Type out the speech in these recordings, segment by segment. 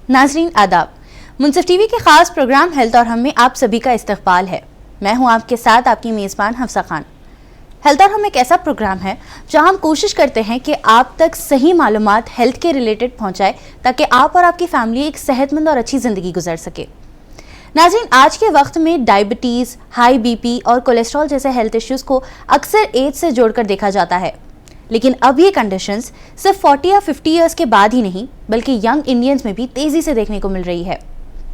नाज़रीन आदाब, मुनसिफ टीवी के खास प्रोग्राम हेल्थ और हम में आप सभी का इस्तकबाल है। मैं हूं आपके साथ आपकी मेज़बान हफ्सा खान। हेल्थ और हम एक ऐसा प्रोग्राम है जहां हम कोशिश करते हैं कि आप तक सही मालूमात हेल्थ के रिलेटेड पहुंचाए ताकि आप और आपकी फैमिली एक सेहतमंद और अच्छी ज़िंदगी गुजर सके। नाज़रीन, आज के वक्त में डायबिटीज़, हाई बीपी और कोलेस्ट्रॉल जैसे हेल्थ इश्यूज़ को अक्सर एज से जोड़कर देखा जाता है, लेकिन अब ये कंडीशंस सिर्फ 40 या 50 ईयर्स के बाद ही नहीं बल्कि यंग इंडियंस में भी तेज़ी से देखने को मिल रही है।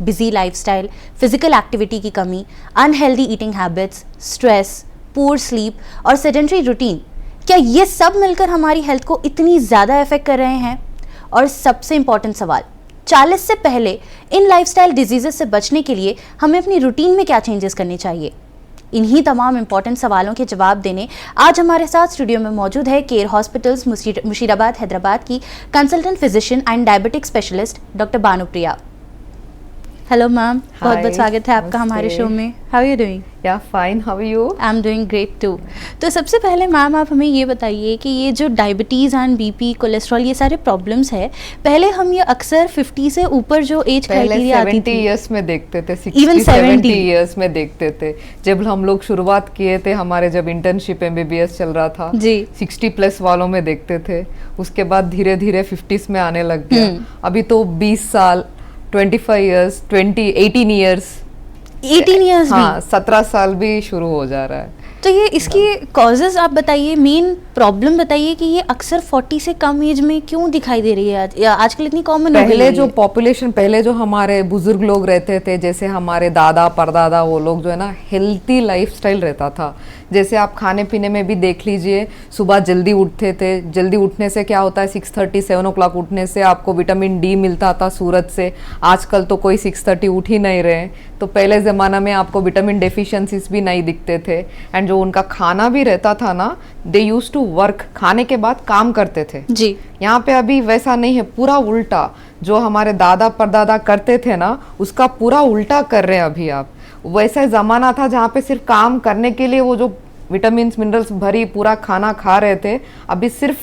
बिजी लाइफस्टाइल, फिजिकल एक्टिविटी की कमी, unhealthy eating habits, stress, poor sleep और सेडेंटरी रूटीन, क्या ये सब मिलकर हमारी हेल्थ को इतनी ज़्यादा इफेक्ट कर रहे हैं? और सबसे इम्पॉर्टेंट सवाल, 40 से पहले इन लाइफस्टाइल डिजीज़ेस से बचने के लिए हमें अपनी रूटीन में क्या चेंजेस करने चाहिए? इन्हीं तमाम इंपॉर्टेंट सवालों के जवाब देने आज हमारे साथ स्टूडियो में मौजूद है केयर हॉस्पिटल्स मुशीराबाद हैदराबाद की consultant physician and diabetic specialist doctor Banupriya. Hello ma'am, बहुत बहुत स्वागत है आपका हमारे शो में। How are you doing? Yeah fine, how are you? I am doing great too. तो सबसे पहले मैम आप हमें ये बताइए कि ये जो डायबिटीज़ एंड बीपी, कोलेस्ट्रॉल, ये सारे प्रॉब्लम्स है, पहले हम ये अक्सर 50 से ऊपर जो एज क्राइटेरिया आती थी 70 इयर्स में देखते थे, 60-70 इयर्स में देखते थे। जब हम लोग शुरुआत किए थे, हमारे जब इंटर्नशिप MBBS चल रहा था जी, 60 प्लस वालों में देखते थे। उसके बाद धीरे धीरे 50s में आने लग गया। अभी तो 20 साल, 25 इयर्स, 18 इयर्स, हाँ, 17 साल भी शुरू हो जा रहा है। तो ये इसकी कॉजेज आप बताइए, मेन प्रॉब्लम बताइए कि ये अक्सर 40 से कम एज में क्यों दिखाई दे रही है या आजकल इतनी कॉमन हो गई है? पहले जो पॉपुलेशन, पहले जो हमारे बुजुर्ग लोग रहते थे, जैसे हमारे दादा परदादा, वो लोग जो है ना, हेल्थी लाइफस्टाइल रहता था। जैसे आप खाने पीने में भी देख लीजिए, सुबह जल्दी उठते थे। जल्दी उठने से क्या होता है, 6:30 7 o'clock उठने से आपको विटामिन डी मिलता था सूरज से। आजकल तो कोई 6:30 उठ ही नहीं रहे। तो पहले ज़माना में आपको विटामिन डेफिशिएंसीज भी नहीं दिखते थे। एंड जो उनका खाना भी रहता था ना, दे यूज टू वर्क, खाने के बाद काम करते थे जी। यहाँ पे अभी वैसा नहीं है, पूरा उल्टा। जो हमारे दादा परदादा करते थे ना, उसका पूरा उल्टा कर रहे हैं अभी आप। वैसा ज़माना था जहाँ पे सिर्फ काम करने के लिए वो जो विटामिन मिनरल्स भरी पूरा खाना खा रहे थे, अभी सिर्फ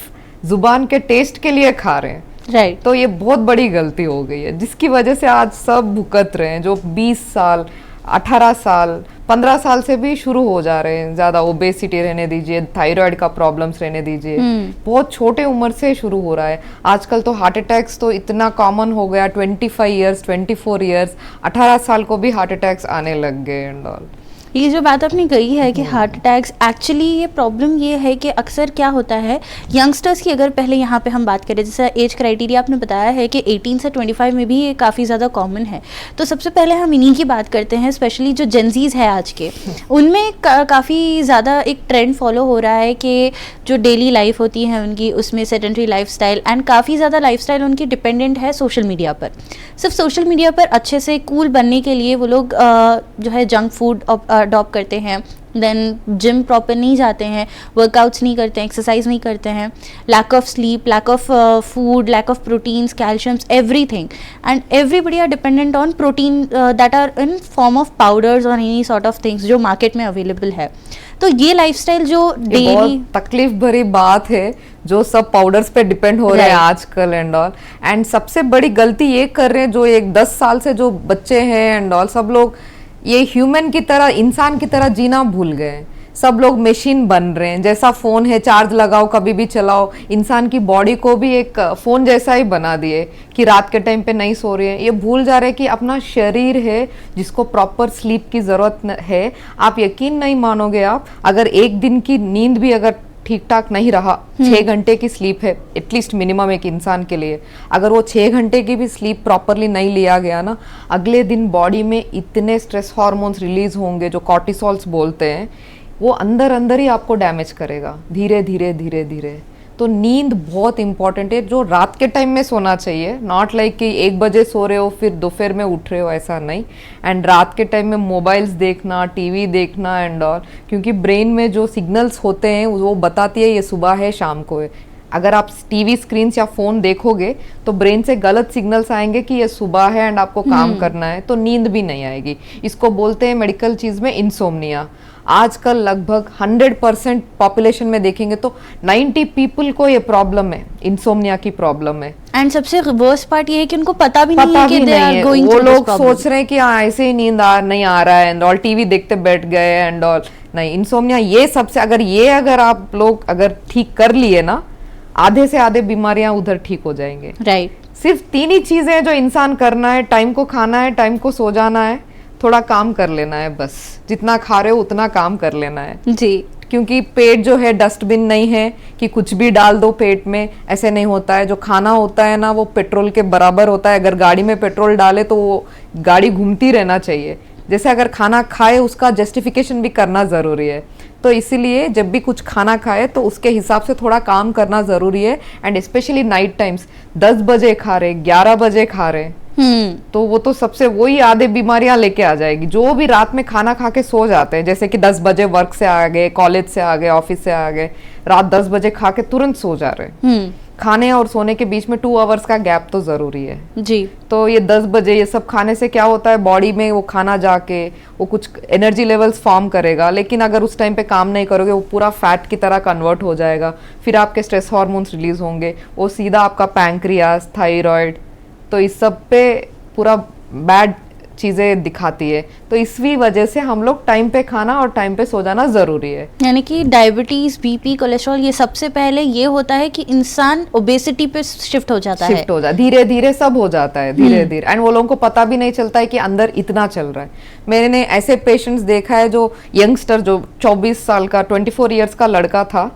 जुबान के टेस्ट के लिए खा रहे हैं। राइट। तो ये बहुत बड़ी गलती हो गई है, जिसकी वजह से आज सब भुगत रहे हैं। जो 20 साल, 18 साल, 15 साल से भी शुरू हो जा रहे हैं। ज्यादा ओबेसिटी रहने दीजिए, थायराइड का प्रॉब्लम्स रहने दीजिए, बहुत छोटे उम्र से शुरू हो रहा है। आजकल तो हार्ट अटैक्स तो इतना कॉमन हो गया, 25 इयर्स, 24 इयर्स, 18 साल को भी हार्ट अटैक्स आने लग गए एंड ऑल। ये जो बात आपने कही है कि हार्ट अटैक्स, एक्चुअली ये प्रॉब्लम ये है कि अक्सर क्या होता है यंगस्टर्स की, अगर पहले यहाँ पे हम बात करें, जैसे एज क्राइटेरिया आपने बताया है कि 18 से 25 में भी ये काफ़ी ज़्यादा कॉमन है। तो सबसे पहले हम इन्हीं की बात करते हैं, स्पेशली जो जेनजीज है आज के, उनमें काफ़ी ज़्यादा एक ट्रेंड फॉलो हो रहा है कि जो डेली लाइफ होती है उनकी, उसमें सेडेंटरी लाइफस्टाइल एंड काफ़ी ज़्यादा लाइफस्टाइल उनकी डिपेंडेंट है सोशल मीडिया पर। सिर्फ सोशल मीडिया पर अच्छे से कूल बनने के लिए वो लोग जो है जंक फूड अडॉप्ट करते हैं, देन जिम प्रॉपर नहीं जाते हैं, वर्कआउट्स नहीं करते हैं, एक्सरसाइज नहीं करते हैं, lack of sleep, lack of food, lack of proteins, calciums, everything, and everybody are dependent on protein that are in form of powders और एनी सॉर्ट ऑफ थिंग्स जो मार्केट में अवेलेबल है। तो ये लाइफस्टाइल जो डेली, तकलीफ भरी बात है, जो सब पाउडर्स पे डिपेंड हो रहे हैं आजकल एंड ऑल। एंड सबसे बड़ी गलती ये कर रहे हैं जो एक 10 साल से जो बच्चे हैं एंड ऑल, सब लोग ये ह्यूमन की तरह, इंसान की तरह जीना भूल गए। सब लोग मशीन बन रहे हैं। जैसा फोन है, चार्ज लगाओ कभी भी चलाओ। इंसान की बॉडी को भी एक फोन जैसा ही बना दिए कि रात के टाइम पे नहीं सो रहे हैं। ये भूल जा रहे हैं कि अपना शरीर है जिसको प्रॉपर स्लीप की जरूरत है। आप यकीन नहीं मानोगे, आप अगर एक दिन की नींद भी अगर ठीक ठाक नहीं रहा, 6 घंटे की स्लीप है एटलीस्ट मिनिमम एक इंसान के लिए, अगर वो 6 घंटे की भी स्लीप प्रॉपरली नहीं लिया गया ना, अगले दिन बॉडी में इतने स्ट्रेस हार्मोन्स रिलीज होंगे जो कॉर्टिसोल्स बोलते हैं, वो अंदर अंदर ही आपको डैमेज करेगा धीरे धीरे धीरे धीरे। तो नींद बहुत इंपॉर्टेंट है, जो रात के टाइम में सोना चाहिए, नॉट लाइक कि 1 बजे सो रहे हो फिर दोपहर में उठ रहे हो, ऐसा नहीं। एंड रात के टाइम में मोबाइल्स देखना, टीवी देखना एंड ऑल, क्योंकि ब्रेन में जो सिग्नल्स होते हैं वो बताती है ये सुबह है शाम को है। अगर आप टीवी स्क्रीन या फोन देखोगे तो ब्रेन से गलत सिग्नल्स आएंगे कि ये सुबह है एंड आपको काम करना है, तो नींद भी नहीं आएगी। इसको बोलते हैं मेडिकल चीज में इंसोम्निया। आजकल लगभग 100% पॉपुलेशन में देखेंगे तो 90 पीपल को ये प्रॉब्लम है, इंसोम्निया की प्रॉब्लम है। एंड सबसे वर्स्ट पार्ट ये है कि उनको पता भी नहीं है कि दे आर गोइंग वो थ्रू दिस लोग प्रॉब्लम। सोच रहे हैं कि हाँ ऐसे ही नींद नहीं आ रहा है एंड ऑल, टीवी देखते बैठ गए एंड ऑल। नहीं, इंसोम्निया ये सबसे, अगर आप लोग अगर ठीक कर लिए ना, आधे से आधे बीमारियां उधर ठीक हो जाएंगे। राइट। सिर्फ 3 ही चीजें हैं जो इंसान करना है, टाइम को खाना है, टाइम को सो जाना है, थोड़ा काम कर लेना है, बस जितना खा रहे हो उतना काम कर लेना है जी। क्योंकि पेट जो है डस्टबिन नहीं है कि कुछ भी डाल दो पेट में, ऐसे नहीं होता है। जो खाना होता है ना वो पेट्रोल के बराबर होता है, अगर गाड़ी में पेट्रोल डाले तो वो गाड़ी घूमती रहना चाहिए। जैसे अगर खाना खाए उसका जस्टिफिकेशन भी करना ज़रूरी है, तो इसीलिए जब भी कुछ खाना खाए तो उसके हिसाब से थोड़ा काम करना ज़रूरी है। एंड स्पेशली नाइट टाइम्स 10 बजे खा रहे, 11 बजे खा रहे, तो वो तो सबसे वही आधे बीमारियां लेके आ जाएगी। जो भी रात में खाना खा के सो जाते हैं, जैसे कि 10 बजे वर्क से आ गए, कॉलेज से आ गए, ऑफिस से आ गए, रात 10 बजे खा के तुरंत सो जा रहे। खाने और सोने के बीच में 2 आवर्स का गैप तो जरूरी है जी। तो ये 10 बजे ये सब खाने से क्या होता है, बॉडी में वो खाना जाके वो कुछ एनर्जी लेवल्स फॉर्म करेगा, लेकिन अगर उस टाइम पे काम नहीं करोगे वो पूरा फैट की तरह कन्वर्ट हो जाएगा। फिर आपके स्ट्रेस हार्मोन्स रिलीज होंगे, वो सीधा आपका पैंक्रियास, थायराइड, तो इस सब पे पूरा बैड चीजें दिखाती है। तो इसी वजह से हम लोग टाइम पे खाना और टाइम पे सो जाना जरूरी है। यानी कि डायबिटीज, बीपी, कोलेस्ट्रॉल, ये सबसे पहले ये होता है कि इंसान ओबेसिटी पे शिफ्ट हो जाता है, धीरे धीरे सब हो जाता है, धीरे धीरे। एंड वो लोगों को पता भी नहीं चलता है कि अंदर इतना चल रहा है। मैंने ऐसे पेशेंट्स देखा है जो यंगस्टर, जो 24 साल का 24 ईयर्स का लड़का था,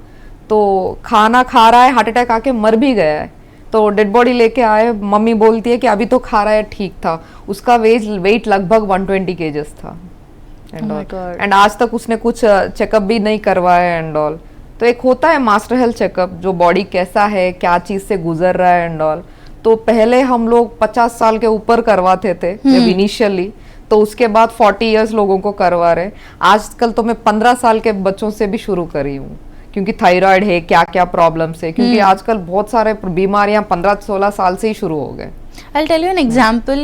तो खाना खा रहा है, हार्ट अटैक आके मर भी गया है, तो डेड बॉडी लेके आए, मम्मी बोलती है कि अभी तो खा रहा है, ठीक था। उसका वेट लगभग 120 केजेस था एंड आज तक उसने कुछ चेकअप भी नहीं करवाया एंड ऑल। तो एक होता है मास्टर हेल्थ चेकअप, जो बॉडी कैसा है, क्या चीज से गुजर रहा है एंड ऑल। तो पहले हम लोग 50 साल के ऊपर करवाते थे जब इनिशियली, तो उसके बाद 40 इयर्स लोगों को करवा रहे। आजकल तो मैं 15 साल के बच्चों से भी शुरू करी हूँ, क्योंकि थायराइड है, क्या क्या प्रॉब्लम्स है, क्योंकि आजकल बहुत सारे बीमारियां 15-16 साल से ही शुरू हो गए। I'll tell you an example.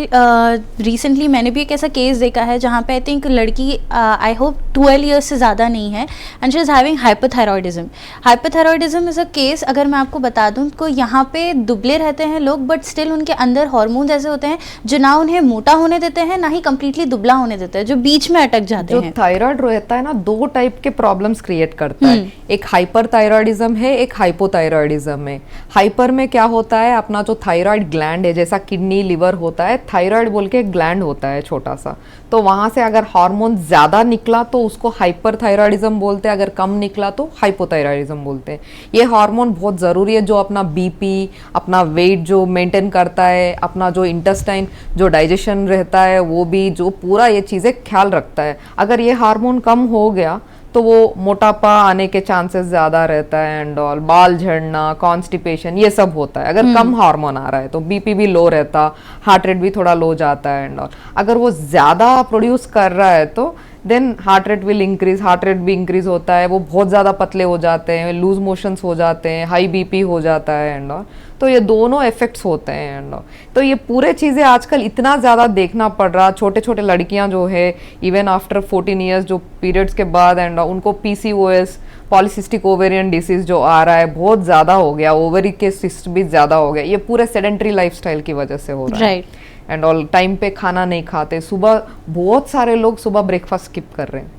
Recently मैंने भी एक ऐसा केस देखा है जहाँ पे आई थिंक लड़की आई होप 12 ईयर्स से ज़्यादा नहीं है and she is having hypothyroidism. Hypothyroidism is a case, अगर मैं आपको बता दूँ तो यहाँ पे दुबले रहते हैं लोग, बट स्टिल उनके अंदर हार्मोन्स ऐसे होते हैं जो ना उन्हें मोटा होने देते हैं, ना ही कम्प्लीटली दुबला होने देते हैं, जो बीच में अटक जाते हैं। जो थायराइड रहता है ना, 2 टाइप के प्रॉब्लम्स क्रिएट करता है। एक हाइपरथायरॉयडिज्म है, एक हाइपोथायरॉयडिज्म है। हाइपर में क्या होता है, अपना जो थायराइड ग्लैंड है, जैसा किडनी, लिवर होता है, थायराइड बोल के एक ग्लैंड होता है छोटा सा, तो वहां से अगर हार्मोन ज्यादा निकला तो उसको हाइपरथायरॉयडिज्म बोलते हैं, अगर कम निकला तो हाइपोथायरॉयडिज्म बोलते हैं। ये हार्मोन बहुत जरूरी है, जो अपना बीपी, अपना वेट जो मेंटेन करता है, अपना जो इंटेस्टाइन, जो डाइजेशन रहता है, वो भी जो पूरा ये चीजें ख्याल रखता है। अगर ये हार्मोन कम हो गया तो वो मोटापा आने के चांसेस ज्यादा रहता है एंड ऑल, बाल झड़ना, कॉन्स्टिपेशन, ये सब होता है। अगर कम हार्मोन आ रहा है तो बीपी भी लो रहता, हार्ट रेट भी थोड़ा लो जाता है एंड ऑल। अगर वो ज्यादा प्रोड्यूस कर रहा है तो then heart rate will increase, heart rate भी इंक्रीज होता है, वो बहुत ज्यादा पतले हो जाते हैं, लूज मोशंस हो जाते हैं, हाई बीपी हो जाता है एंड ऑल। तो ये दोनों इफेक्ट्स होते हैं एंड ऑल। तो ये पूरे चीजें आजकल इतना ज्यादा देखना पड़ रहा। छोटे छोटे लड़कियां जो है, इवन आफ्टर 14 ईयर्स, जो पीरियड्स के बाद एंड उनको PCOS, पॉलीसिस्टिक ओवेरियन डिसीज जो आ रहा है, बहुत ज्यादा हो गया, ओवरी के सिस्ट भी ज्यादा हो गया। ये पूरे सेडेंटरी लाइफस्टाइल की वजह से हो रहा है एंड ऑल। टाइम पे खाना नहीं खाते, सुबह बहुत सारे लोग सुबह ब्रेकफास्ट स्किप कर रहे हैं,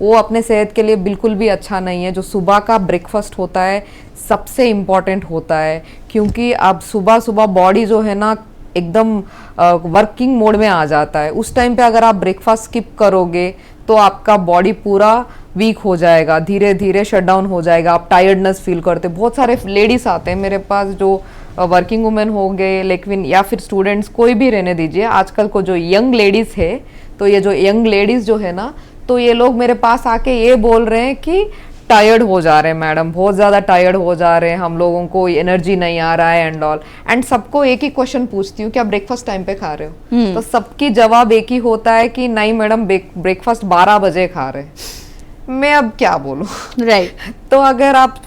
वो अपने सेहत के लिए बिल्कुल भी अच्छा नहीं है। जो सुबह का ब्रेकफास्ट होता है सबसे इम्पॉर्टेंट होता है, क्योंकि अब सुबह सुबह बॉडी जो है ना एकदम वर्किंग मोड में आ जाता है। उस टाइम पे अगर आप ब्रेकफास्ट स्किप करोगे तो आपका बॉडी पूरा वीक हो जाएगा, धीरे धीरे शट डाउन हो जाएगा, आप टायर्डनेस फील करते। बहुत सारे लेडीज आते हैं मेरे पास जो वर्किंग वुमेन हो गए, लेकिन या फिर स्टूडेंट्स, कोई भी रहने दीजिए, आजकल को जो यंग लेडीज है, तो ये जो यंग लेडीज जो है ना, तो ये लोग मेरे पास आके ये बोल रहे हैं कि टायर्ड हो जा रहे हैं मैडम, बहुत ज़्यादा टायर्ड हो जा रहे हैं, हम लोगों को एनर्जी नहीं आ रहा है एंड ऑल। एंड सबको एक ही क्वेश्चन पूछती हूँ कि आप ब्रेकफास्ट टाइम पे खा रहे हो? तो सबकी जवाब एक ही होता है कि नहीं मैडम, ब्रेकफास्ट 12 बजे खा रहे हैं। मैं अब क्या बोलूँ? राइट। तो अगर आप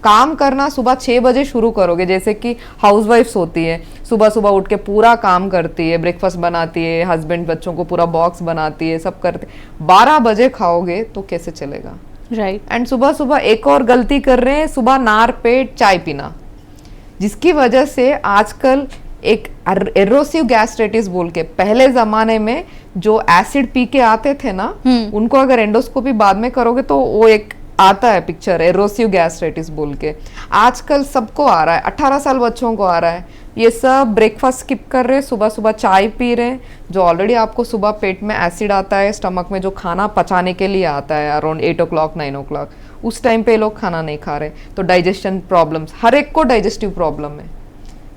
काम करना सुबह 6 बजे शुरू करोगे, जैसे कि हाउसवाइफ्स होती है, सुबह सुबह उठ के पूरा काम करती है, ब्रेकफास्ट बनाती है, हस्बैंड बच्चों को पूरा बॉक्स बनाती है, सब करते, 12 बजे खाओगे तो कैसे चलेगा? राइट। एंड सुबह सुबह एक और गलती कर रहे हैं, सुबह नार पेट चाय पीना, जिसकी वजह से आजकल एक एरोसिव गैस्ट्राइटिस बोल के, पहले जमाने में जो एसिड पी के आते थे ना, उनको अगर एंडोस्कोपी बाद में करोगे तो वो एक आता है पिक्चर, एरोसिव गैस्ट्राइटिस बोल के। आजकल सबको आ रहा है, 18 साल बच्चों को आ रहा है। ये सब ब्रेकफास्ट स्किप कर रहे हैं, सुबह सुबह चाय पी रहे हैं, जो ऑलरेडी आपको सुबह पेट में एसिड आता है, स्टमक में जो खाना पचाने के लिए आता है अराउंड 8 o'clock 9 o'clock, उस टाइम पे लोग खाना नहीं खा रहे, तो डाइजेशन प्रॉब्लम्स, हर एक को डाइजेस्टिव प्रॉब्लम है।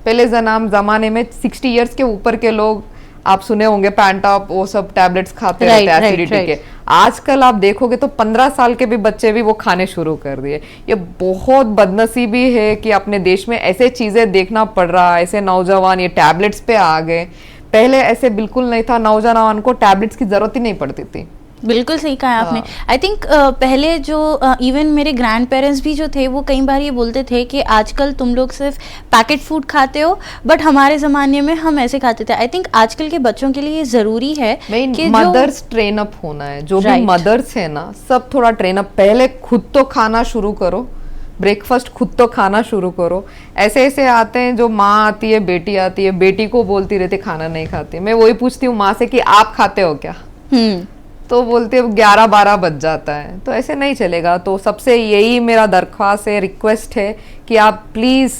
पहले जमाने में 60 इयर्स के ऊपर के लोग आप सुने होंगे पैंटॉप वो सब टैबलेट्स खाते रहते हैं एसिडिटी के। आजकल आप देखोगे तो 15 साल के भी बच्चे भी वो खाने शुरू कर दिए। ये बहुत बदनसीबी है कि अपने देश में ऐसे चीजें देखना पड़ रहा है, ऐसे नौजवान ये टैबलेट्स पे आ गए। पहले ऐसे बिल्कुल नहीं था, नौजवान को टैबलेट्स की जरूरत ही नहीं पड़ती थी। बिल्कुल सही कहा आपने। आई थिंक पहले जो इवन मेरे ग्रैंड पेरेंट्स भी जो थे वो कई बार ये बोलते थे कि आजकल तुम लोग सिर्फ पैकेट फूड खाते हो, बट हमारे ज़माने में हम ऐसे खाते थे। आई थिंक आजकल के बच्चों के लिए ये ज़रूरी है कि मदर्स ट्रेन अप होना है, जो भी मदर्स है ना सब थोड़ा ट्रेन अप, पहले खुद तो खाना शुरू करो, ब्रेकफास्ट खुद तो खाना शुरू करो। ऐसे ऐसे आते हैं जो माँ आती है, बेटी आती है, बेटी को बोलती रहती खाना नहीं खाती, मैं वही पूछती हूँ माँ से कि आप खाते हो क्या, तो बोलते हैं 11-12 बज जाता है, तो ऐसे नहीं चलेगा। तो सबसे यही मेरा दरख्वास्त है, रिक्वेस्ट है कि आप प्लीज़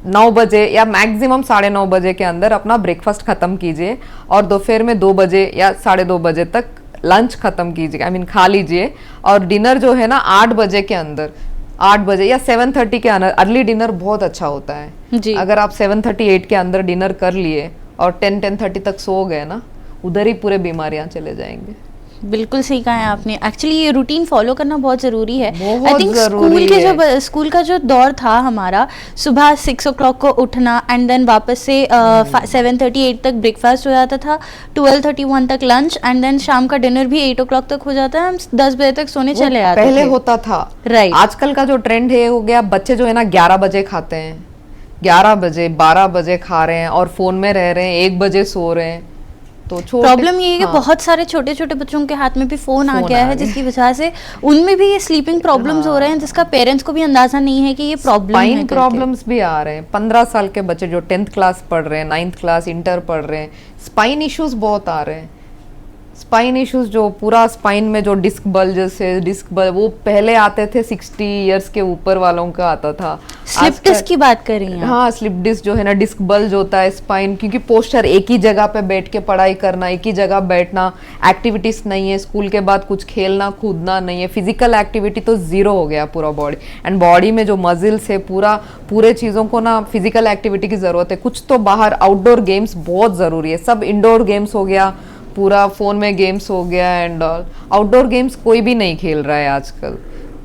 9 बजे या मैक्सिमम 9:30 बजे के अंदर अपना ब्रेकफास्ट ख़त्म कीजिए और दोपहर में 2 बजे या 2:30 बजे तक लंच ख़त्म कीजिए, आई मीन खा लीजिए। और डिनर जो है ना 8 बजे के अंदर, 8 बजे या 7:30 के अंदर, अर्ली डिनर बहुत अच्छा होता है जी। अगर आप 7:38 के अंदर डिनर कर लिए और 10-10:30 तक सो गए ना, उधर ही पूरे बीमारियां चले जाएंगे। बिल्कुल सही कहा है आपने। एक्चुअली ये रूटीन फॉलो करना बहुत ज़रूरी है। आई थिंक स्कूल का जो दौर था हमारा, सुबह 6 o'clock को उठना एंड देन वापस से 7:38 तक ब्रेकफास्ट हो जाता था, 12:31 तक लंच एंड देन शाम का डिनर भी 8 o'clock तक हो जाता है, हम 10 बजे तक सोने चले आते थे। पहले होता था, राइट। आजकल का जो ट्रेंड है हो गया, बच्चे जो है ना 11 बजे खाते हैं, 11 बजे 12 बजे खा रहे हैं और फोन में रह रहे हैं, 1 बजे सो रहे हैं। तो प्रॉब्लम ये है कि बहुत सारे छोटे छोटे बच्चों के हाथ में भी फोन आ गया है, जिसकी वजह से उनमें भी ये स्लीपिंग प्रॉब्लम्स हो रहे हैं, जिसका पेरेंट्स को भी अंदाजा नहीं है कि ये प्रॉब्लम है। स्पाइन प्रॉब्लम्स भी आ रहे हैं। 15 साल के बच्चे जो 10th क्लास पढ़ रहे हैं, 9th क्लास इंटर पढ़ रहे हैं, स्पाइन इश्यूज बहुत आ रहे हैं। स्पाइन इश्यूज जो पूरा स्पाइन में जो डिस्क बल्जेस है, वो पहले आते थे 60 इयर्स के ऊपर वालों का आता था। स्लिप डिस्क की बात कर रही हैं? हाँ, स्लिप डिस्क जो है ना, डिस्क बल्ज होता है स्पाइन, क्योंकि पोस्चर एक ही जगह पे बैठ के पढ़ाई करना, एक ही जगह बैठना, एक्टिविटीज नहीं है, स्कूल के बाद कुछ खेलना कूदना नहीं है, फिजिकल एक्टिविटी तो जीरो हो गया पूरा बॉडी। एंड बॉडी में जो मजिल्स है, पूरे चीज़ों को ना फिजिकल एक्टिविटी की ज़रूरत है। कुछ तो बाहर आउटडोर गेम्स बहुत ज़रूरी है, सब इंडोर गेम्स हो गया, पूरा फोन में गेम्स हो गया एंड ऑल, आउटडोर गेम्स कोई भी नहीं खेल रहा है आजकल।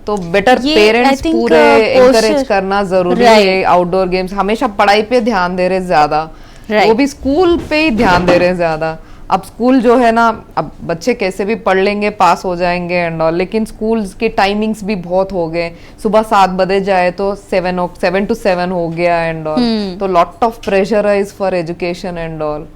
तो बेटर पेरेंट्स पूरे एनकरेज करना जरूरी है। आउटडोर गेम्स, हमेशा पढ़ाई पे ध्यान दे रहे ज्यादा, वो भी स्कूल पे ही ध्यान दे रहे ज्यादा। अब स्कूल जो है ना, अब बच्चे कैसे भी पढ़ लेंगे, पास हो जाएंगे एंड ऑल, लेकिन स्कूल के टाइमिंग्स भी बहुत हो गए। सुबह 7 बजे जाए तो 7 to 7 हो गया एंड ऑल, तो lot of pressurize for education and all.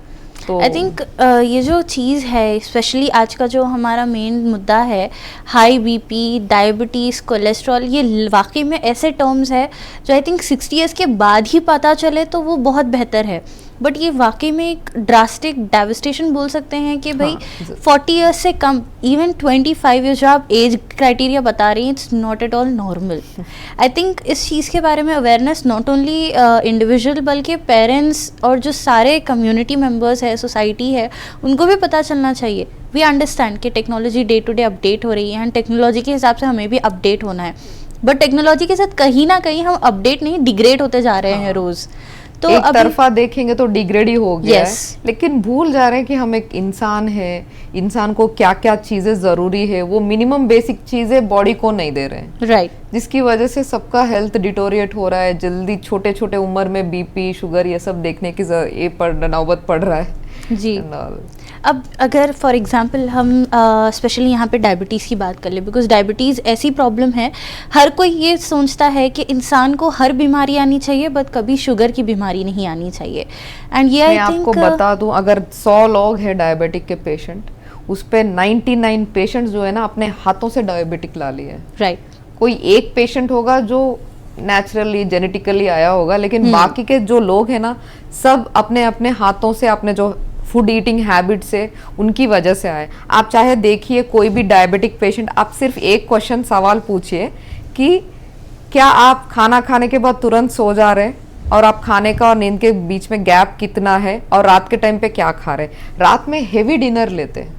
I think ये जो चीज़ है, स्पेशली आज का जो हमारा मेन मुद्दा है, हाई बीपी, डायबिटीज़, कोलेस्ट्रॉल, ये वाकई में ऐसे टर्म्स है जो आई थिंक 60 ईयर्स के बाद ही पता चले तो वो बहुत बेहतर है। बट ये वाकई में एक ड्रास्टिक डेविस्टेशन बोल सकते हैं कि भाई 40 ईयर्स से कम, इवन 25 ईयर्स जो आप एज क्राइटेरिया बता रही हैं, it's not at all normal. I think इस चीज़ के बारे में अवेयरनेस नॉट ओनली इंडिविजुअल बल्कि पेरेंट्स और जो सारे कम्युनिटी मेम्बर्स है, सोसाइटी है, उनको भी पता चलना चाहिए। वी अंडरस्टैंड कि technology day to day update हो रही है एंड टेक्नोलॉजी के हिसाब से हमें भी अपडेट होना है, बट टेक्नोलॉजी के साथ कहीं ना कहीं हम अपडेट नहीं, डिग्रेड होते जा रहे हैं रोज़। तो एक तरफा देखेंगे तो डिग्रेड ही हो गया है, लेकिन भूल जा रहे हैं कि हम एक इंसान है, इंसान को क्या क्या चीजें जरूरी है, वो मिनिमम बेसिक चीजें बॉडी को नहीं दे रहे हैं, राइट। जिसकी वजह से सबका हेल्थ डिटोरिएट हो रहा है, जल्दी छोटे छोटे उम्र में बीपी, शुगर, ये सब देखने की ये नौबत पड़ रहा है जी। अब अगर फॉर एग्जांपल हम स्पेशली यहाँ पे डायबिटीज़ की बात कर ले, बिकॉज डायबिटीज़ ऐसी प्रॉब्लम है, हर कोई ये सोचता है कि इंसान को हर बीमारी आनी चाहिए बट कभी शुगर की बीमारी नहीं आनी चाहिए। एंड ये मैं आई आपको थिंक बता दूं, अगर 100 लोग हैं डायबिटिक के पेशेंट, उस पे 99 पेशेंट्स जो है ना अपने हाथों से डायबिटिक ला लिए। राइट। कोई एक पेशेंट होगा जो नेचुरली जेनेटिकली आया होगा, लेकिन बाकी के जो लोग हैं ना सब अपने अपने हाथों से, अपने जो फूड ईटिंग हैबिट से, उनकी वजह से आए। आप चाहे देखिए कोई भी डायबिटिक पेशेंट, आप सिर्फ एक क्वेश्चन सवाल पूछिए कि क्या आप खाना खाने के बाद तुरंत सो जा रहे हैं, और आप खाने का और नींद के बीच में गैप कितना है, और रात के टाइम पे क्या खा रहे हैं। रात में हेवी डिनर लेते हैं,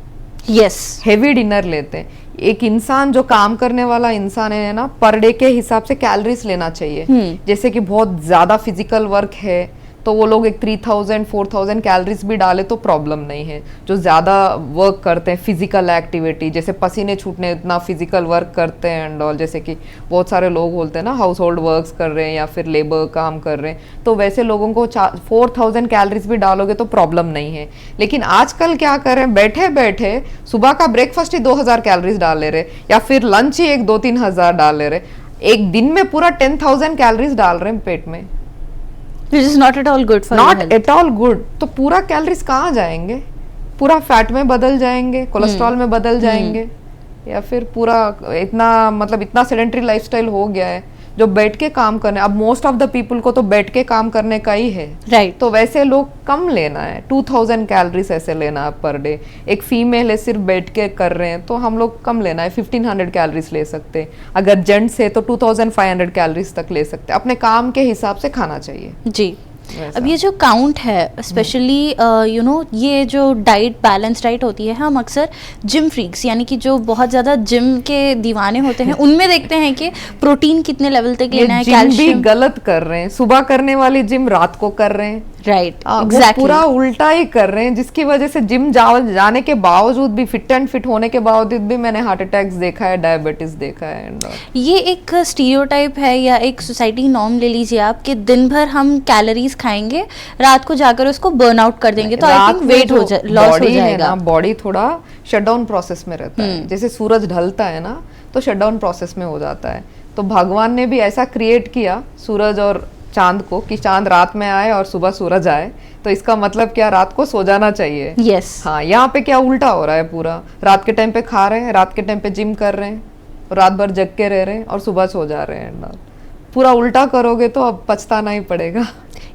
यस, हेवी डिनर लेते हैं। एक इंसान जो काम करने वाला इंसान है ना, पर डे के हिसाब से कैलोरीज लेना चाहिए। जैसे कि बहुत ज्यादा फिजिकल वर्क है तो वो लोग एक 3000-4000 कैलोरीज भी डाले तो प्रॉब्लम नहीं है। जो ज़्यादा वर्क करते हैं फिजिकल एक्टिविटी, जैसे पसीने छूटने इतना फिजिकल वर्क करते हैं एंड ऑल, जैसे कि बहुत सारे लोग बोलते हैं ना हाउस होल्ड वर्क्स कर रहे हैं या फिर लेबर काम कर रहे हैं, तो वैसे लोगों को 4000 कैलोरीज भी डालोगे तो प्रॉब्लम नहीं है। लेकिन आजकल क्या कर रहे हैं, बैठे बैठे सुबह का ब्रेकफास्ट ही 2000 कैलोरीज डाल ले रहे, या फिर लंच ही एक 2-3 हज़ार डाल ले रहे, एक दिन में पूरा 10,000 कैलोरीज डाल रहे हैं पेट में। Which is not at all good for your not health. At all good. तो पूरा कैलोरीज कहाँ जाएंगे? पूरा फैट में बदल जाएंगे, कोलेस्ट्रॉल में बदल जाएंगे, या फिर पूरा इतना मतलब इतना सेडेंटरी लाइफस्टाइल हो गया है जो बैठ के काम करने, अब मोस्ट ऑफ द पीपल को तो बैठ के काम करने का ही है। राइट। तो वैसे लोग कम लेना है, 2000 कैलोरीज ऐसे लेना है पर डे। एक फीमेल है सिर्फ बैठ के कर रहे हैं तो हम लोग कम लेना है, 1500 कैलोरीज ले सकते हैं। अगर जेंट्स है तो 2500 कैलोरीज तक ले सकते हैं। अपने काम के हिसाब से खाना चाहिए जी। अब ये जो काउंट है स्पेशली ये जो डाइट, बैलेंस डाइट होती है, हम अक्सर जिम फ्रीक्स यानी कि जो बहुत ज़्यादा जिम के दीवाने होते हैं उनमें देखते हैं कि प्रोटीन कितने लेवल तक लेना है, जिम भी कैल्शियम। गलत कर रहे हैं, सुबह करने वाली जिम रात को कर रहे हैं। राइट, वो एग्जैक्टली। पूरा उल्टा ही कर रहे हैं, जिसकी वजह से जिम जाने के बावजूद भी, फिट एंड फिट होने के बावजूद भी मैंने हार्ट अटैक्स देखा है, डायबिटीज देखा है and all। ये एक स्टीरियोटाइप है या एक सोसाइटी नॉर्म ले लीजिए आप, कि दिन भर हम कैलोरीज खाएंगे, रात को जाकर उसको बर्न आउट कर देंगे तो आई थिंक वेट लॉस हो जाएगा। बॉडी थोड़ा शटडाउन प्रोसेस में रहता है। जैसे सूरज ढलता है ना तो शटडाउन प्रोसेस में हो जाता है। तो भगवान ने भी ऐसा क्रिएट किया सूरज और चांद को कि चांद रात में आए और सुबह सूरज आए, तो इसका मतलब क्या, रात को सो जाना चाहिए। यस। हाँ, यहाँ पे क्या उल्टा हो रहा है, पूरा रात के टाइम पे खा रहे हैं, रात के टाइम पे जिम कर रहे हैं, रात भर जग के रह रहे हैं और सुबह सो जा रहे हैं। पूरा उल्टा करोगे तो अब पछताना ही पड़ेगा।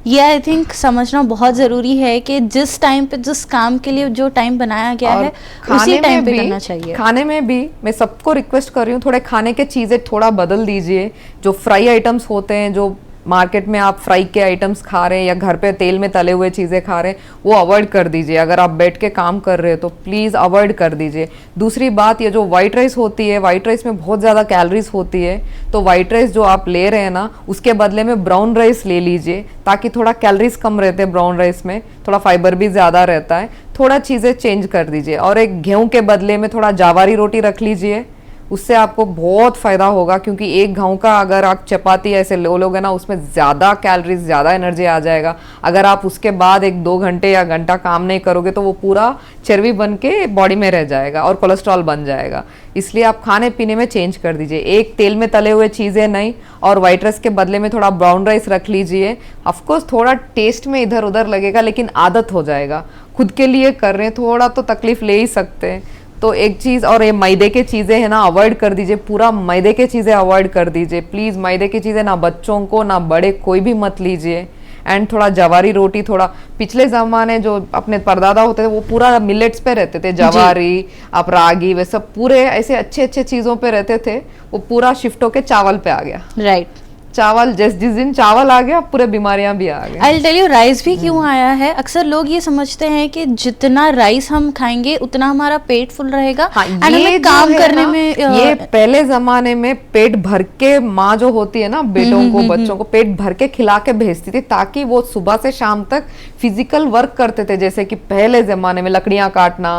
ये आई थिंक समझना बहुत ज़रूरी है कि जिस टाइम पे, जिस काम के लिए जो टाइम बनाया गया है उसी टाइम पे करना चाहिए। खाने में भी मैं सबको रिक्वेस्ट कर रही हूँ, थोड़े खाने के चीज़ें थोड़ा बदल दीजिए। जो फ्राई आइटम्स होते हैं, जो मार्केट में आप फ्राई के आइटम्स खा रहे हैं या घर पे तेल में तले हुए चीज़ें खा रहे हैं, वो अवॉइड कर दीजिए। अगर आप बैठ के काम कर रहे हैं तो प्लीज़ अवॉइड कर दीजिए। दूसरी बात, ये जो वाइट राइस होती है, वाइट राइस में बहुत ज़्यादा कैलोरीज होती है, तो वाइट राइस जो आप ले रहे हैं ना, उसके बदले में ब्राउन राइस ले लीजिए, ताकि थोड़ा कैलोरीज कम रहते हैं ब्राउन राइस में, थोड़ा फाइबर भी ज़्यादा रहता है। थोड़ा चीज़ें चेंज कर दीजिए, और एक गेहूँ के बदले में थोड़ा जावारी रोटी रख लीजिए, उससे आपको बहुत फायदा होगा। क्योंकि एक गेहूं का अगर आप चपाती ऐसे लोगे ना, उसमें ज़्यादा कैलोरीज, ज़्यादा एनर्जी आ जाएगा। अगर आप उसके बाद 1-2 घंटे या घंटा काम नहीं करोगे तो वो पूरा चर्बी बन के बॉडी में रह जाएगा और कोलेस्ट्रॉल बन जाएगा। इसलिए आप खाने पीने में चेंज कर दीजिए, एक तेल में तले हुए चीज़ें नहीं, और वाइट राइस के बदले में थोड़ा ब्राउन राइस रख लीजिए। ऑफकोर्स थोड़ा टेस्ट में इधर उधर लगेगा, लेकिन आदत हो जाएगा। खुद के लिए कर रहे हैं, थोड़ा तो तकलीफ ले ही सकते हैं। तो एक चीज़, और ये मैदे के चीज़ें है ना, अवॉइड कर दीजिए, पूरा मैदे के चीज़ें अवॉइड कर दीजिए प्लीज़। मैदे की चीज़ें ना बच्चों को ना बड़े कोई भी मत लीजिए। एंड थोड़ा जवारी रोटी, थोड़ा पिछले ज़माने जो अपने परदादा होते थे वो पूरा मिलेट्स पे रहते थे, जवारी, आप रागी, वे सब पूरे ऐसे अच्छे अच्छे चीज़ों पे रहते थे। वो पूरा शिफ्ट होके चावल पे आ गया। राइट। चावल, जिस दिन चावल आ गया पूरे बीमारियां भी आ गई। I'll tell you, राइस भी क्यों आया है। अक्सर लोग ये समझते हैं कि जितना राइस हम खाएंगे उतना हमारा पेट फुल रहेगा। हाँ, and हमें काम करने में ये पहले जमाने में पेट भर के माँ जो होती है ना, बेटों को, बच्चों को पेट भर के खिला के भेजती थी, ताकि वो सुबह से शाम तक फिजिकल वर्क करते थे। जैसे कि पहले जमाने में लकड़ियां काटना,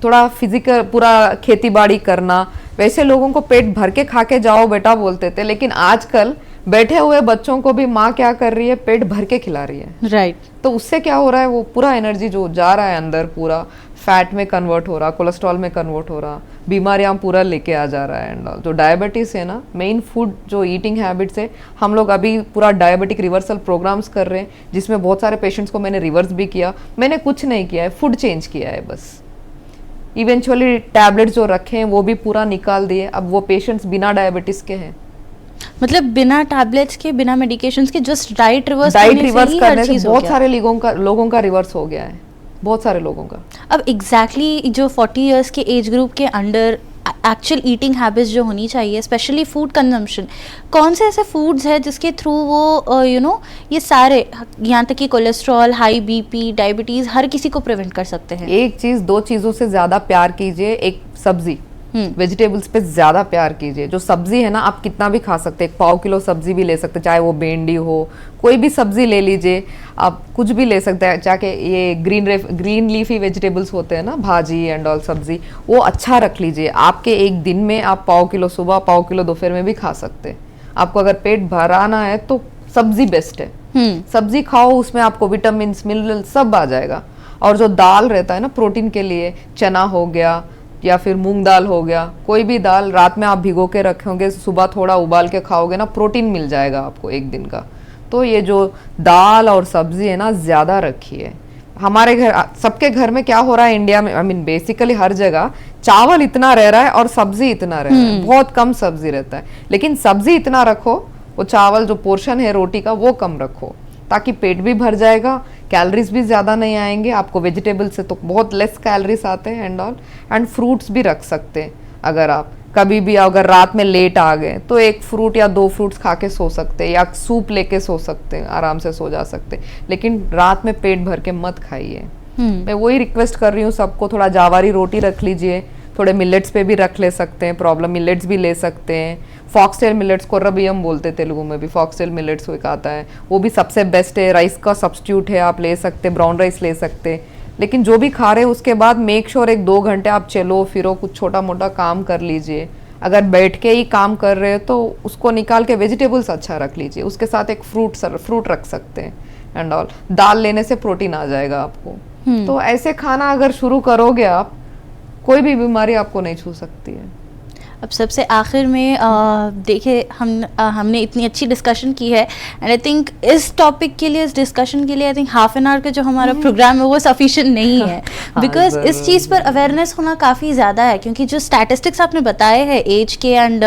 थोड़ा फिजिकल पूरा खेती बाड़ी करना, वैसे लोगों को पेट भर के खा के जाओ बेटा बोलते थे। लेकिन आजकल बैठे हुए बच्चों को भी माँ क्या कर रही है, पेट भर के खिला रही है। राइट। तो उससे क्या हो रहा है, वो पूरा एनर्जी जो जा रहा है अंदर, पूरा फैट में कन्वर्ट हो रहा, कोलेस्ट्रॉल में कन्वर्ट हो रहा, बीमारियां पूरा लेके आ जा रहा है एंड ऑल। जो डायबिटीज है ना, मेन फूड जो ईटिंग हैबिट्स है, हम लोग अभी पूरा डायबिटिक रिवर्सल प्रोग्राम्स कर रहे हैं, जिसमें बहुत सारे पेशेंट्स को मैंने रिवर्स भी किया। मैंने कुछ नहीं किया है, फूड चेंज किया है बस। इवेंचुअली टैबलेट्स जो रखे हैं वो भी पूरा निकाल दिए, अब वो पेशेंट्स बिना डायबिटीज के हैं। मतलब बिना टैबलेट्स के, बिना मेडिकेशंस के, जस्ट डाइट रिवर्स करने से बहुत सारे लोगों का रिवर्स हो गया है, बहुत सारे लोगों का। अब एग्जैक्टली जो 40 इयर्स के एज ग्रुप के अंडर एक्चुअल ईटिंग हैबिट्स जो होनी चाहिए, स्पेशली फूड कंजम्पशन, कौन से ऐसे फूड्स हैं जिसके थ्रू वो ये सारे, यहाँ तक कि कोलेस्ट्रॉल, हाई बीपी, डायबिटीज, हर किसी को प्रिवेंट कर सकते हैं? एक चीज, दो चीजों से ज्यादा प्यार कीजिए। एक सब्जी, वेजिटेबल्स पे ज्यादा प्यार कीजिए। जो सब्जी है ना, आप कितना भी खा सकते हैं, 1 किलो सब्जी भी ले सकते हैं, चाहे वो भिंडी हो, कोई भी सब्जी ले लीजिए, आप कुछ भी ले सकते हैं। चाहे ये ग्रीन लीफी वेजिटेबल्स होते हैं ना, भाजी एंड ऑल सब्जी, वो अच्छा रख लीजिए। आपके एक दिन में आप 1 किलो सुबह, 1 किलो दोपहर में भी खा सकते हैं। आपको अगर पेट भराना है तो सब्जी बेस्ट है। सब्जी खाओ, उसमें आपको विटामिन मिनरल सब आ जाएगा। और जो दाल रहता है ना प्रोटीन के लिए, चना हो गया या फिर मूंग दाल हो गया, कोई भी दाल रात में आप भिगो के रखोगे, सुबह थोड़ा उबाल के खाओगे ना, प्रोटीन मिल जाएगा आपको एक दिन का। तो ये जो दाल और सब्जी है ना, ज्यादा रखिए। हमारे घर, सबके घर में क्या हो रहा है इंडिया में, आई मीन बेसिकली हर जगह, चावल इतना रह रहा है और सब्जी इतना रह रहा है, बहुत कम सब्जी रहता है। लेकिन सब्जी इतना रखो, वो चावल जो पोर्शन है रोटी का वो कम रखो, ताकि पेट भी भर जाएगा, कैलोरीज भी ज़्यादा नहीं आएंगे आपको। वेजिटेबल से तो बहुत लेस कैलोरीज आते हैं एंड ऑल। एंड फ्रूट्स भी रख सकते हैं। अगर आप कभी भी अगर रात में लेट आ गए तो 1 फ्रूट या 2 फ्रूट्स खा के सो सकते हैं, या सूप लेके सो सकते हैं, आराम से सो जा सकते हैं। लेकिन रात में पेट भर के मत खाइए। मैं वही रिक्वेस्ट कर रही हूँ सबको, थोड़ा जावारी रोटी रख लीजिए, थोड़े मिलेट्स पे भी रख ले सकते हैं, प्रॉब्लम मिलेट्स भी ले सकते हैं। फॉक्सटेल मिलेट्स, कोर्राबियम बोलते तेलुगु में भी, फॉक्सटेल मिलेट्स एक आता है, वो भी सबसे बेस्ट है, राइस का सब्स्टिट्यूट है, आप ले सकते, ब्राउन राइस ले सकते। लेकिन जो भी खा रहे हैं उसके बाद मेक श्योर 1-2 घंटे आप चलो फिरो, कुछ छोटा मोटा काम कर लीजिए। अगर बैठ के ही काम कर रहे हो तो उसको निकाल के वेजिटेबल्स अच्छा रख लीजिए, उसके साथ एक फ्रूट रख सकते हैं एंड ऑल। दाल लेने से प्रोटीन आ जाएगा आपको। तो ऐसे खाना अगर शुरू करोगे आप, कोई भी बीमारी आपको नहीं छू सकती है। अब सबसे आखिर में देखिए, हमने इतनी अच्छी डिस्कशन की है, एंड आई थिंक इस टॉपिक के लिए, इस डिस्कशन के लिए, आई थिंक ½ एन आवर का जो हमारा प्रोग्राम है वो सफिशिएंट नहीं है। बिकॉज इस चीज़ पर अवेयरनेस होना काफ़ी ज़्यादा है, क्योंकि जो स्टैटिस्टिक्स आपने बताए हैं एज के एंड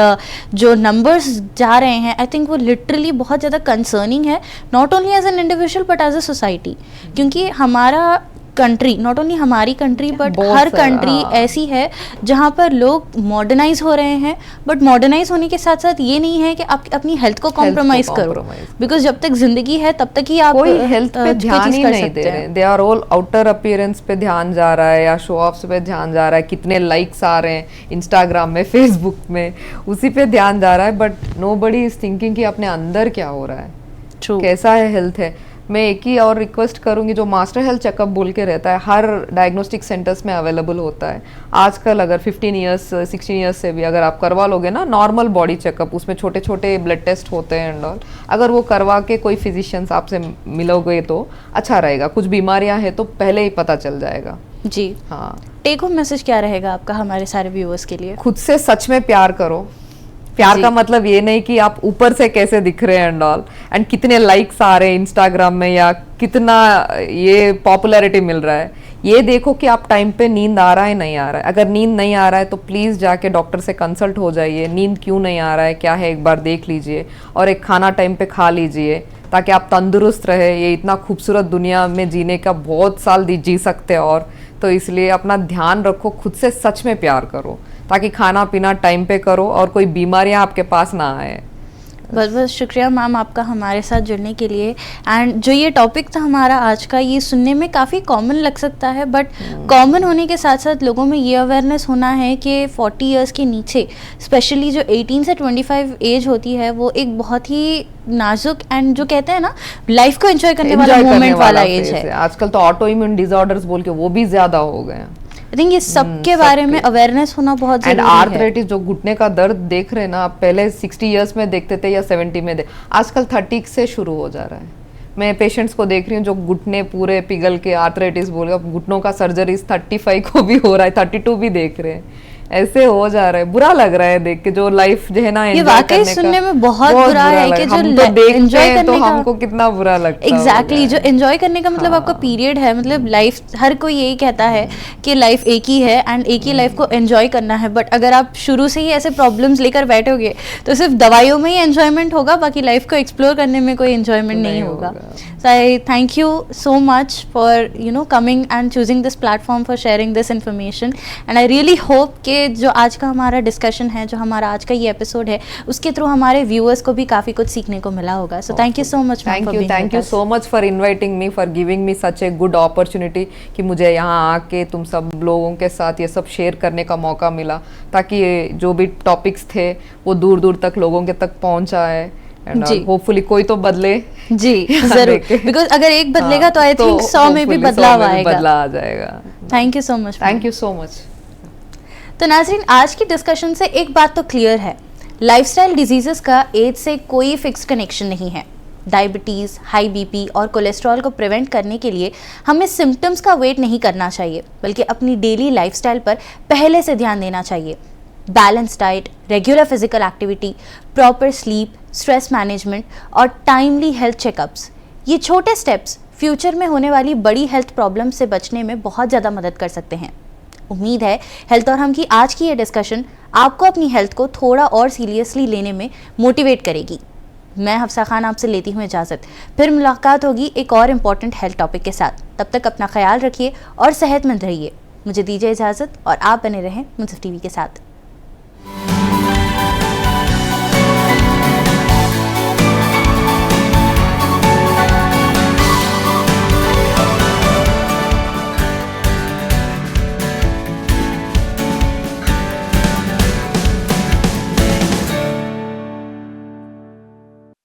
जो नंबर्स जा रहे हैं, आई थिंक वो लिटरली बहुत ज़्यादा कंसर्निंग है, not only as an individual but as a society. क्योंकि हमारा कंट्री, नॉट ओनली हमारी कंट्री बट हर कंट्री ऐसी है जहाँ पर लोग मॉडर्नाइज हो रहे हैं, बट मॉडर्नाइज होने के साथ साथ ये नहीं है कि आप अपनी हेल्थ को कॉम्प्रोमाइज करो, बिकॉज जब तक जिंदगी है तब तक ही आप कोई हेल्थ पे ध्यान ही नहीं दे रहे। They are all outer appearance पे ध्यान जा रहा है, या शो ऑफ्स पे ध्यान जा रहा है, कितने लाइक्स आ रहे हैं इंस्टाग्राम में, फेसबुक में, उसी पे ध्यान जा रहा है। बट नोबडी इज थिंकिंग कि अपने अंदर क्या हो रहा है, कैसा है हेल्थ है। मैं एक ही और रिक्वेस्ट करूंगी, जो मास्टर हेल्थ चेकअप बोल के रहता है, हर डायग्नोस्टिक सेंटर्स में अवेलेबल होता है आजकल। अगर 15 इयर्स 16 इयर्स से भी अगर आप करवा लोगे ना नॉर्मल बॉडी चेकअप, उसमें छोटे छोटे ब्लड टेस्ट होते हैं एंड ऑल, अगर वो करवा के कोई फिजिशियंस आपसे मिलोगे तो अच्छा रहेगा। कुछ बीमारियां हैं तो पहले ही पता चल जाएगा। जी हाँ, टेक होम मैसेज क्या रहेगा आपका हमारे सारे व्यूअर्स के लिए? खुद से सच में प्यार करो। प्यार का मतलब ये नहीं कि आप ऊपर से कैसे दिख रहे हैं एंड ऑल, एंड कितने लाइक्स आ रहे हैं इंस्टाग्राम में, या कितना ये पॉपुलैरिटी मिल रहा है। ये देखो कि आप टाइम पे नींद आ रहा है नहीं आ रहा है। अगर नींद नहीं आ रहा है तो प्लीज जाके डॉक्टर से कंसल्ट हो जाइए, नींद क्यों नहीं आ रहा है, क्या है, एक बार देख लीजिए। और एक खाना टाइम पे खा लीजिए ताकि आप तंदुरुस्त रहे। ये इतना खूबसूरत दुनिया में जीने का बहुत साल जी सकते हैं, और तो इसलिए अपना ध्यान रखो, खुद से सच में प्यार करो, ताकि खाना पीना टाइम पे करो और कोई बीमारियां आपके पास ना आए। बहुत बहुत शुक्रिया मैम आपका हमारे साथ जुड़ने के लिए। एंड जो ये टॉपिक था हमारा आज का, ये सुनने में काफ़ी कॉमन लग सकता है, बट कॉमन होने के साथ साथ लोगों में ये अवेयरनेस होना है कि 40 इयर्स के नीचे, स्पेशली जो 18 से 25 एज होती है, वो एक बहुत ही नाजुक एंड जो कहते हैं ना लाइफ को एंजॉय करने वाला मोमेंट वाला एज है। आजकल तो ऑटो इम्यून डिसऑर्डर्स बोल के वो भी ज्यादा हो गए हैं। आई थिंक ये सबके बारे में अवेयरनेस होना बहुत जरूरी है। आर्थराइटिस, जो घुटने का दर्द देख रहे हैं ना आप, पहले 60 इयर्स में देखते थे या 70 में आजकल 30 से शुरू हो जा रहा है। मैं पेशेंट्स को देख रही हूँ जो घुटने पूरे पिघल के आर्थराइटिस बोल के, अब घुटनों का सर्जरी 35 को भी हो रहा है, 32 भी देख रहे हैं, ऐसे हो जा रहा है। बुरा लग रहा है देख के, जो लाइफ जो है ना ये वाकई सुनने में बहुत बुरा है कि जो हम तो देखते एंजॉय हैं तो करने हमको कितना बुरा लगता है। एग्जैक्टली जो एंजॉय करने का मतलब आपका पीरियड है, मतलब लाइफ, हर कोई यही कहता है कि लाइफ एक ही है एंड एक ही लाइफ को एंजॉय करना है, बट अगर आप शुरू से ही ऐसे प्रॉब्लम्स लेकर बैठोगे तो सिर्फ दवाइयों में ही एंजॉयमेंट होगा, बाकी लाइफ को एक्सप्लोर करने में कोई एंजॉयमेंट नहीं होगा। So I thank you so much for coming and choosing this platform for sharing this information, and I really hope कि जो आज का हमारा डिस्कशन है, जो हमारा आज का ये एपिसोड है, उसके थ्रू हमारे व्यूअर्स को भी काफ़ी कुछ सीखने को मिला होगा। So thank you so much. Thank you so much for inviting me, for giving me such a good opportunity कि मुझे यहाँ आके तुम सब लोगों के साथ ये सब शेयर करने का मौका मिला, ताकि जो भी टॉपिक्स थे वो दूर दूर तक लोगों के तक पहुँचाए। होपफुली कोई तो बदले जी, जरूर, बिकॉज अगर एक बदलेगा तो आई थिंक 100 में भी बदलाव आएगा, बदला आ जाएगा। Thank you so much. Thank you so much. तो नाज़रीन, आज की डिस्कशन से एक बात तो क्लियर है, लाइफस्टाइल डिजीजेस का एज से कोई फिक्स्ड कनेक्शन नहीं है। डायबिटीज़, हाई बीपी और कोलेस्ट्रॉल को प्रिवेंट करने के लिए हमें सिम्टम्स का वेट नहीं करना चाहिए, बल्कि अपनी डेली लाइफस्टाइल पर पहले से ध्यान देना चाहिए। Balance diet, regular physical activity, proper sleep, stress management और टाइमली हेल्थ चेकअप्स, ये छोटे स्टेप्स फ्यूचर में होने वाली बड़ी हेल्थ प्रॉब्लम से बचने में बहुत ज़्यादा मदद कर सकते हैं। उम्मीद है हेल्थ और हम की आज की ये डिस्कशन आपको अपनी हेल्थ को थोड़ा और सीरियसली लेने में मोटिवेट करेगी। मैं हफ्सा खान आपसे लेती हूँ इजाज़त, फिर मुलाकात होगी एक और इम्पॉर्टेंट हेल्थ टॉपिक के साथ। तब तक अपना ख्याल रखिए और सेहतमंद रहिए। मुझे दीजिए इजाज़त और आप बने रहें मुंसिफ टीवी के साथ।